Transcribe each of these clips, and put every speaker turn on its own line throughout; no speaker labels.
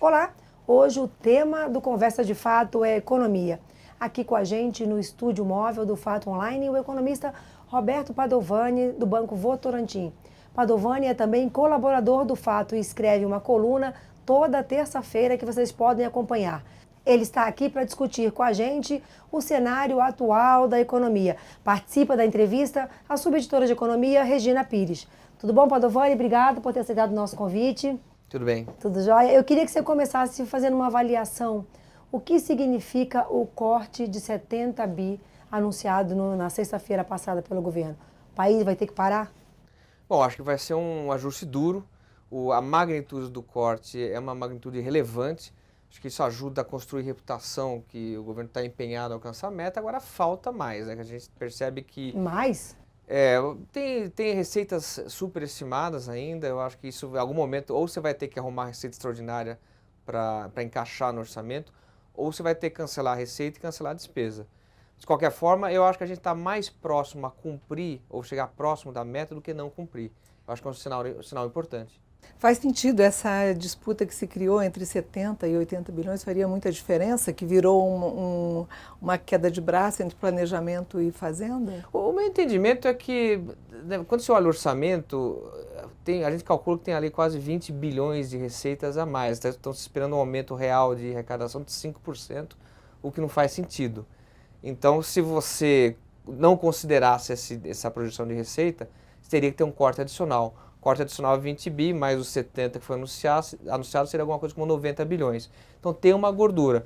Olá, hoje o tema do Conversa de Fato é economia. Aqui com a gente no estúdio móvel do Fato Online, o economista Roberto Padovani, do Banco Votorantim. Padovani é também colaborador do Fato e escreve uma coluna toda terça-feira que vocês podem acompanhar. Ele está aqui para discutir com a gente o cenário atual da economia. Participa da entrevista a subeditora de economia, Regina Pires. Tudo bom, Padovani? Obrigado por ter aceitado o nosso convite.
Tudo bem.
Tudo jóia? Eu queria que você começasse fazendo uma avaliação. O que significa o corte de 70 bi anunciado na sexta-feira passada pelo governo? O país vai ter que parar?
Bom, acho que vai ser um ajuste duro. A magnitude do corte é uma magnitude relevante. Acho que isso ajuda a construir reputação, que o governo está empenhado a alcançar a meta. Agora falta mais, né? Que a gente percebe que...
Mais?
Tem receitas superestimadas ainda. Eu acho que isso, em algum momento, ou você vai ter que arrumar receita extraordinária para encaixar no orçamento, ou você vai ter que cancelar a receita e cancelar a despesa. De qualquer forma, eu acho que a gente está mais próximo a cumprir ou chegar próximo da meta do que não cumprir. Eu acho que é um sinal importante.
Faz sentido essa disputa que se criou entre 70 e 80 bilhões, faria muita diferença, que virou uma queda de braço entre planejamento e fazenda?
O meu entendimento é que, quando você olha o orçamento, a gente calcula que tem ali quase 20 bilhões de receitas a mais. Estão se esperando um aumento real de arrecadação de 5%, o que não faz sentido. Então, se você não considerasse essa projeção de receita, você teria que ter um corte adicional. Corte adicional é 20 bi, mais os 70 que foi anunciado seria alguma coisa como 90 bilhões. Então tem uma gordura.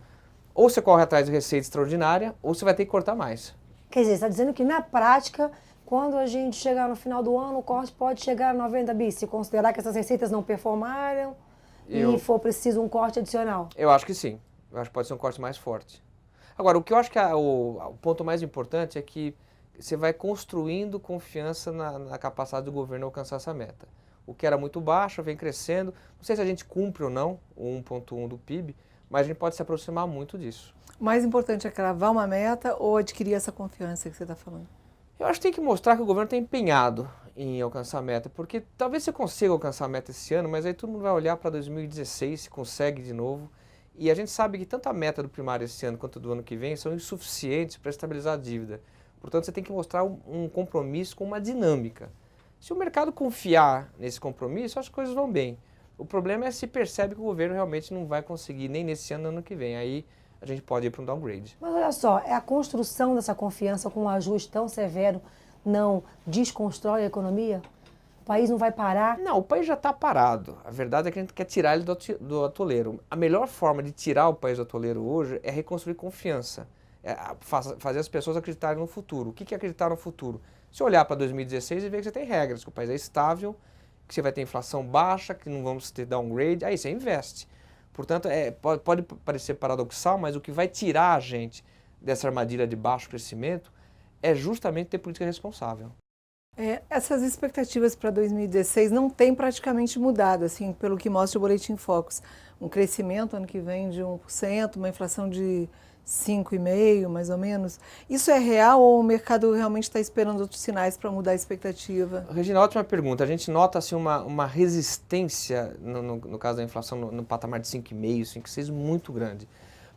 Ou você corre atrás de receita extraordinária, ou você vai ter que cortar mais.
Quer dizer, você está dizendo que na prática, quando a gente chegar no final do ano, o corte pode chegar a 90 bi, se considerar que essas receitas não performaram e for preciso um corte adicional?
Eu acho que sim. Eu acho que pode ser um corte mais forte. Agora, o que eu acho que o ponto mais importante é que você vai construindo confiança na capacidade do governo alcançar essa meta. O que era muito baixo vem crescendo. Não sei se a gente cumpre ou não o 1,1 do PIB, mas a gente pode se aproximar muito disso.
O mais importante é cravar uma meta ou adquirir essa confiança que você está falando?
Eu acho que tem que mostrar que o governo está empenhado em alcançar a meta, porque talvez você consiga alcançar a meta esse ano, mas aí todo mundo vai olhar para 2016 se consegue de novo. E a gente sabe que tanto a meta do primário esse ano quanto do ano que vem são insuficientes para estabilizar a dívida. Portanto, você tem que mostrar um compromisso com uma dinâmica. Se o mercado confiar nesse compromisso, as coisas vão bem. O problema é se percebe que o governo realmente não vai conseguir nem nesse ano, nem no ano que vem. Aí a gente pode ir para um downgrade.
Mas olha só, é a construção dessa confiança com um ajuste tão severo não desconstrói a economia? O país não vai parar?
Não, o país já está parado. A verdade é que a gente quer tirar ele do atoleiro. A melhor forma de tirar o país do atoleiro hoje é reconstruir confiança. Fazer as pessoas acreditarem no futuro. O que é acreditar no futuro? Se olhar para 2016 e ver que você tem regras, que o país é estável, que você vai ter inflação baixa, que não vamos ter downgrade, aí você investe. Portanto, pode parecer paradoxal, mas o que vai tirar a gente dessa armadilha de baixo crescimento é justamente ter política responsável.
Essas expectativas para 2016 não têm praticamente mudado, assim, pelo que mostra o Boletim Focus. Um crescimento ano que vem de 1%, uma inflação de 5,5%, mais ou menos. Isso é real ou o mercado realmente está esperando outros sinais para mudar a expectativa?
Regina, ótima pergunta. A gente nota assim, uma resistência, no caso da inflação, no patamar de 5,5%, 5,6%, muito grande.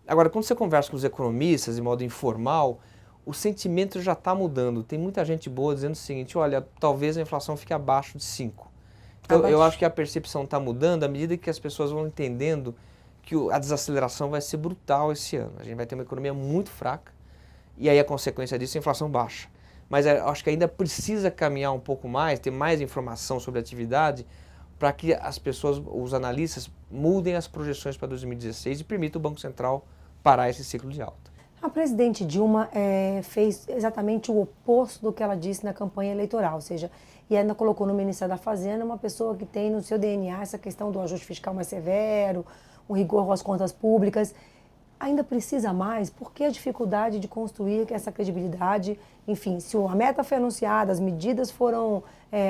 Agora, quando você conversa com os economistas, de modo informal, o sentimento já está mudando. Tem muita gente boa dizendo o seguinte, olha, talvez a inflação fique abaixo de 5%. Então, eu acho que a percepção está mudando à medida que as pessoas vão entendendo que a desaceleração vai ser brutal esse ano. A gente vai ter uma economia muito fraca e aí a consequência disso é a inflação baixa. Mas eu acho que ainda precisa caminhar um pouco mais, ter mais informação sobre a atividade para que as pessoas, os analistas, mudem as projeções para 2016 e permitam o Banco Central parar esse ciclo de alta.
A presidente Dilma fez exatamente o oposto do que ela disse na campanha eleitoral, ou seja, e ainda colocou no Ministério da Fazenda uma pessoa que tem no seu DNA essa questão do ajuste fiscal mais severo, um rigor com as contas públicas. Ainda precisa mais? Por que a dificuldade de construir essa credibilidade? Enfim, se a meta foi anunciada, as medidas foram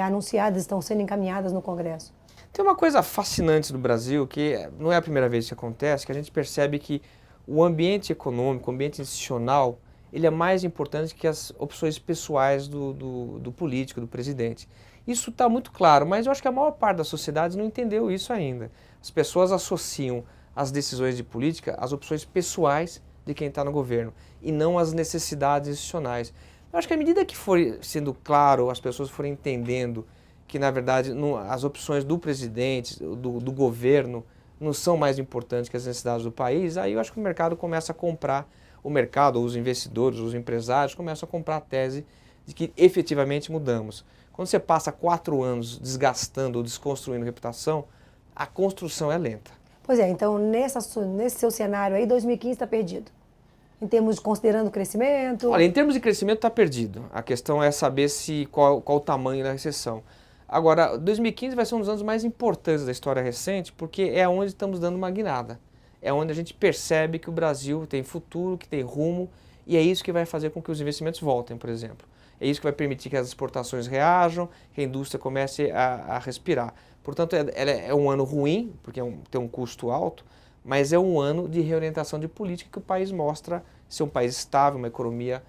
anunciadas, estão sendo encaminhadas no Congresso.
Tem uma coisa fascinante no Brasil, que não é a primeira vez que acontece, que a gente percebe que o ambiente econômico, o ambiente institucional, ele é mais importante que as opções pessoais do político, do presidente. Isso está muito claro, mas eu acho que a maior parte da sociedade não entendeu isso ainda. As pessoas associam as decisões de política, as opções pessoais de quem está no governo e não as necessidades institucionais. Eu acho que à medida que for sendo claro, as pessoas forem entendendo que, na verdade, as opções do presidente, do governo, não são mais importantes que as necessidades do país, aí eu acho que o mercado começa a comprar, o mercado, os investidores, os empresários começam a comprar a tese de que efetivamente mudamos. Quando você passa 4 anos desgastando ou desconstruindo reputação, a construção é lenta.
Pois é, então nesse seu cenário aí, 2015 está perdido. Em termos de considerando o crescimento?
Olha, em termos de crescimento está perdido. A questão é saber qual o tamanho da recessão. Agora, 2015 vai ser um dos anos mais importantes da história recente, porque é onde estamos dando uma guinada. É onde a gente percebe que o Brasil tem futuro, que tem rumo, e é isso que vai fazer com que os investimentos voltem, por exemplo. É isso que vai permitir que as exportações reajam, que a indústria comece a respirar. Portanto, é um ano ruim, porque tem um custo alto, mas é um ano de reorientação de política que o país mostra ser um país estável, uma economia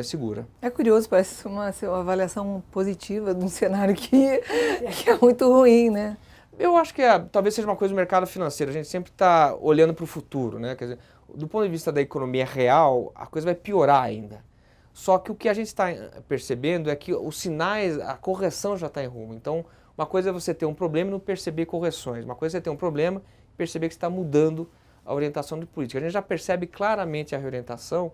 segura.
É curioso, parece uma avaliação positiva de um cenário que é muito ruim, né?
Eu acho que talvez seja uma coisa do mercado financeiro, a gente sempre está olhando para o futuro, né? Quer dizer, do ponto de vista da economia real, a coisa vai piorar ainda. Só que o que a gente está percebendo é que os sinais, a correção já está em rumo. Então, uma coisa é você ter um problema e não perceber correções. Uma coisa é ter um problema e perceber que você está mudando a orientação de política. A gente já percebe claramente a reorientação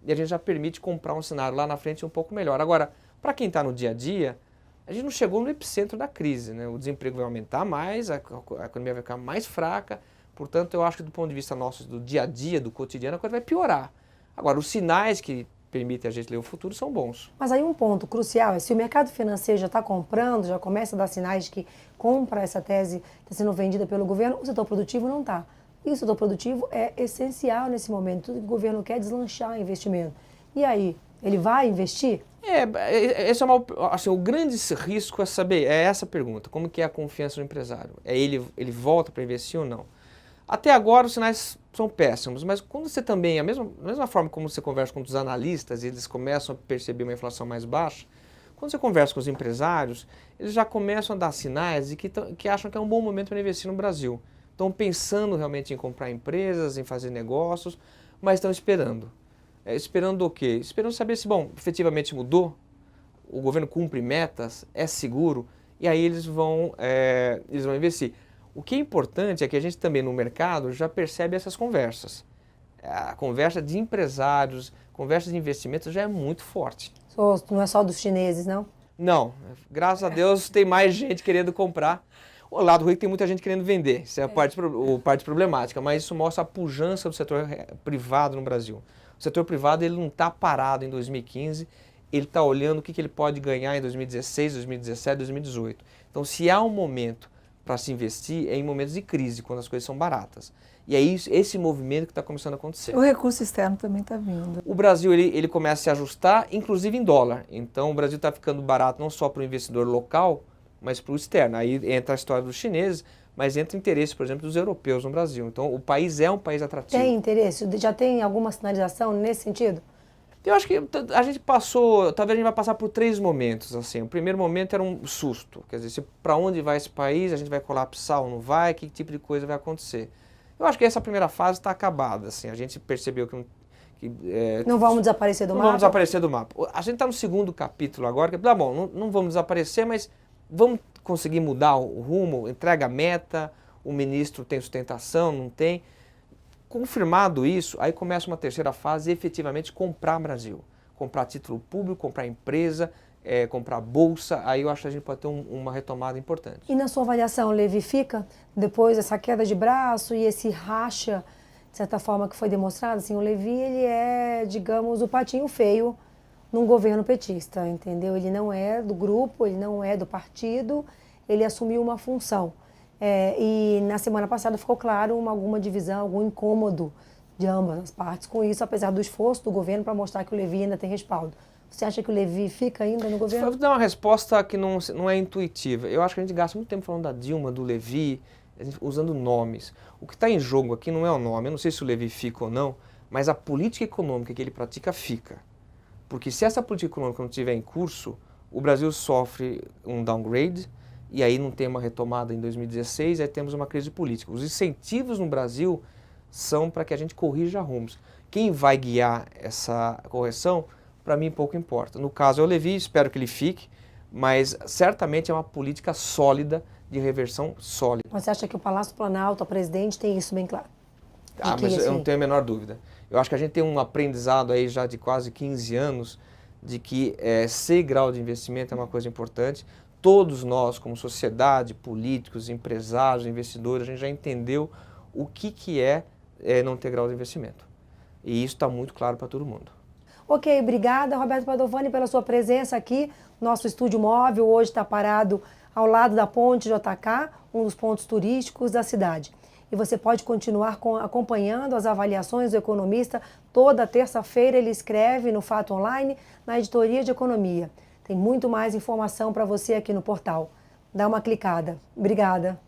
e a gente já permite comprar um cenário lá na frente um pouco melhor. Agora, para quem está no dia a dia, a gente não chegou no epicentro da crise, né? O desemprego vai aumentar mais, a economia vai ficar mais fraca. Portanto, eu acho que do ponto de vista nosso, do dia a dia, do cotidiano, a coisa vai piorar. Agora, os sinais que permitem a gente ler o futuro são bons.
Mas aí um ponto crucial é se o mercado financeiro já está comprando, já começa a dar sinais de que compra essa tese está sendo vendida pelo governo, o setor produtivo não está. E o setor produtivo é essencial nesse momento. Tudo que o governo quer é deslanchar investimento. E aí, ele vai investir?
Esse é assim, o grande risco é saber, é essa pergunta, como que é a confiança do empresário? Ele volta para investir ou não? Até agora os sinais são péssimos, mas quando você também, da mesma forma como você conversa com os analistas e eles começam a perceber uma inflação mais baixa, quando você conversa com os empresários, eles já começam a dar sinais de que acham que é um bom momento para investir no Brasil. Estão pensando realmente em comprar empresas, em fazer negócios, mas estão esperando. Esperando o quê? Esperando saber se, efetivamente mudou, o governo cumpre metas, é seguro, e aí eles vão investir. O que é importante é que a gente também no mercado já percebe essas conversas. A conversa de empresários, conversa de investimentos já é muito forte.
Não é só dos chineses, não?
Não, graças a Deus tem mais gente querendo comprar. O lado ruim é que tem muita gente querendo vender, isso é a parte problemática, mas isso mostra a pujança do setor privado no Brasil. O setor privado ele não está parado em 2015, ele está olhando o que ele pode ganhar em 2016, 2017, 2018. Então, se há um momento para se investir, é em momentos de crise, quando as coisas são baratas. E é esse movimento que está começando a acontecer.
O recurso externo também está vindo.
O Brasil ele começa a se ajustar, inclusive em dólar. Então, o Brasil está ficando barato não só para o investidor local, mas para o externo. Aí entra a história dos chineses, mas entra o interesse, por exemplo, dos europeus no Brasil. Então, o país é um país atrativo.
Tem interesse? Já tem alguma sinalização nesse sentido?
Eu acho que a gente talvez a gente vai passar por 3 momentos, assim. O primeiro momento era um susto, quer dizer, para onde vai esse país, a gente vai colapsar ou não vai, que tipo de coisa vai acontecer. Eu acho que essa primeira fase está acabada, assim, a gente percebeu que
não vamos desaparecer do mapa?
Não vamos desaparecer do mapa. A gente está no segundo capítulo agora, que não vamos desaparecer, mas vamos conseguir mudar o rumo, entrega a meta, o ministro tem sustentação, não tem. Confirmado isso, aí começa uma terceira fase, efetivamente comprar Brasil. Comprar título público, comprar empresa, comprar bolsa, aí eu acho que a gente pode ter uma retomada importante.
E na sua avaliação, Levi, fica depois dessa queda de braço e esse racha, de certa forma, que foi demonstrado? Assim, o Levi, ele é, digamos, o patinho feio num governo petista, entendeu? Ele não é do grupo, ele não é do partido, ele assumiu uma função. E na semana passada ficou claro alguma divisão, algum incômodo de ambas as partes com isso, apesar do esforço do governo para mostrar que o Levi ainda tem respaldo. Você acha que o Levi fica ainda no governo?
Vou dar uma resposta que não é intuitiva. Eu acho que a gente gasta muito tempo falando da Dilma, do Levi, usando nomes. O que está em jogo aqui não é o nome, eu não sei se o Levi fica ou não, mas a política econômica que ele pratica fica. Porque se essa política econômica não estiver em curso, o Brasil sofre um downgrade e aí não tem uma retomada em 2016, aí temos uma crise política. Os incentivos no Brasil são para que a gente corrija rumos. Quem vai guiar essa correção, para mim pouco importa. No caso é o Levi, espero que ele fique, mas certamente é uma política sólida, de reversão sólida.
Você acha que o Palácio Planalto, a presidente, tem isso bem claro?
Mas eu não tenho a menor dúvida. Eu acho que a gente tem um aprendizado aí já de quase 15 anos de que ser grau de investimento é uma coisa importante. Todos nós, como sociedade, políticos, empresários, investidores, a gente já entendeu o que é não ter grau de investimento. E isso está muito claro para todo mundo.
Ok, obrigada, Roberto Padovani, pela sua presença aqui. Nosso estúdio móvel hoje está parado ao lado da Ponte JK, um dos pontos turísticos da cidade. E você pode continuar acompanhando as avaliações do economista. Toda terça-feira ele escreve no Fato Online, na editoria de economia. Tem muito mais informação para você aqui no portal. Dá uma clicada. Obrigada.